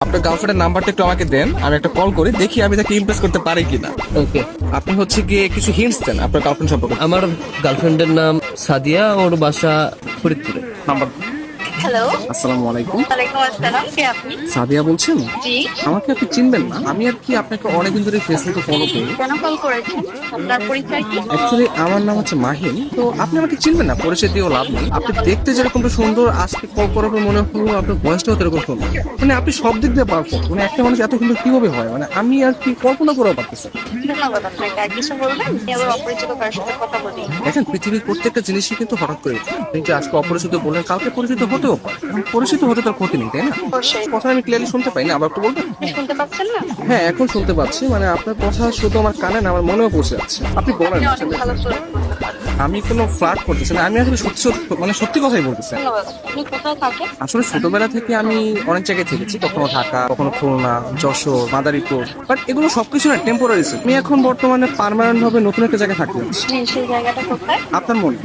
আপনার গার্লফ্রেন্ডের নাম্বারটা একটু আমাকে দেন, আমি একটা কল করি, দেখি আমি তাকে ইমপ্রেস করতে পারি কিনা। ওকে। আপনি হচ্ছে গিয়ে কিছু হিন্টস দেন আপনার গার্লফ্রেন্ড সম্পর্কে। আমার গার্লফ্রেন্ডের নাম সাদিয়া, ওর বাসা ফরিদপুরে। নাম্বার। হ্যালো। আসসালামু আলাইকুম। ওয়ালাইকুম আসসালাম, কে আপনি? সাদিয়া বলছেন? জি। আমাকে আপনি চিনবেন না, আমি আর কি আপনাকে অনেকদিন ধরে ফেসবুকে ফলো করি। কেন কল করেছেন? আপনার পরিচয় কি? অ্যাকচুয়ালি আমার নাম হচ্ছে মাহিন, তো আপনি আমাকে চিনবেন না, পরিচয় দিয়েও লাভ নেই। আপনি দেখতে যেরকমটা সুন্দর, আজকে কল করার পর মনে হলো আপনার ভয়েসটাও এরকম সুন্দর। মানে আপনি সব দিক দিয়ে পারফেক্ট। মানে একটা মানুষ এত সুন্দর কিভাবে হয়, মানে আমি আর কি কল্পনা করেও পারতেছি না। ধন্যবাদ আপনাকে। আর কিছু বলবেন? আমি আবার অপরিচিত কারোর সাথে কথা বলি। দেখেন, পৃথিবীর প্রত্যেকটা জিনিসই কিন্তু হঠাৎ করে হয়। আপনি যে আজকে অপরিচিত বললেন, কালকে পরিচিত হতেও পারে। এখন পরিচিত হতে তার ক্ষতি নেই, তাই না? অবশ্যই। কথা আমি ক্লিয়ারলি শুনতে পাই না, আবার একটু বলবেন? শুনতে পাচ্ছেন না? হ্যাঁ, এখন শুনতে পাচ্ছি। মানে আপনার কথা শুধু আমার কানে না, আমার মনেও পৌঁছে যাচ্ছে। আপনি বলেন আপনি অনেক আসলে। ভালো ফ্লার্ট করতে পারেন। আমি কোনো ফ্লার্ট করতেছি না, আমি আসলে সত্যি সত্যি মানে সত্যি কথাই বলতেছি। ধন্যবাদ। আপনি কোথায় থাকেন? আসলে ছোটবেলা থেকে আমি অনেক জায়গায় থেকেছি, কখনো ঢাকা, কখনো খুলনা, যশোর, মাদারীপুর, বাট এগুলো সবকিছু না টেম্পোরারি। আমি এখন বর্তমানে পার্মানেন্ট ভাবে নতুন একটা জায়গায় থাকতে যাচ্ছি। সেই জায়গাটা কোথায়? আপনার মনে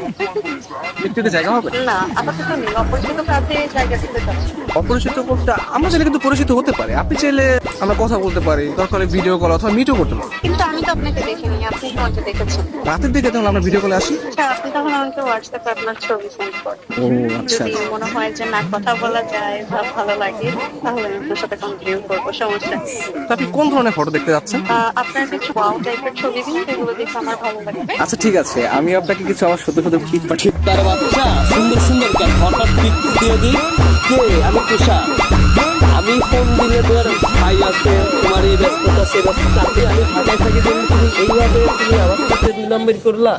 একটু জায়গা হবে? না, আপাতত নেই। অপরিচিত কাছে জায়গা দিতে চাচ্ছি। অপরিচিত বলতে আমরা চাইলে কিন্তু পরিচিত হতে পারি। আপনি চাইলে আমরা কথা বলতে পারি, দরকার ভিডিও কল অথবা মিটও করতে পারি। কিন্তু আমি তো আপনাকে দেখিনি, আপনি আমাকে দেখেছেন। রাতের দিকে তাহলে আমরা ভিডিও কলে আসি। আচ্ছা, আপনি তখন আমাকে হোয়াটসঅ্যাপে আপনার ছবি সেন্ড করেন। ও আচ্ছা। যদি মনে হয় যে না কথা বলা যায় বা ভালো লাগে, তাহলে আমি আপনার সাথে কন্টিনিউ করবো, সমস্যা নেই। তো আপনি কোন ধরনের ফটো দেখতে যাচ্ছেন? আপনার কিছু ওয়াও টাইপের ছবি দিন, যেগুলো দেখে আমার ভালো লাগবে। আচ্ছা ঠিক আছে, আমি আপনাকে কিছু আমার সত্য সত্য পিক পাঠিয়ে। তার বাচ্চা সুন্দর সুন্দর কেন হঠাৎ পিক দিয়ে দিই? কে? আমি তুষার। আমি ফোন দিলে তোর ভাই আছে, তোমার এই ব্যস্ততা সে ব্যস্ততা, আমি ঢাকায় থাকি, তুমি এইভাবে তুমি আমার সাথে 2 নম্বর করলা।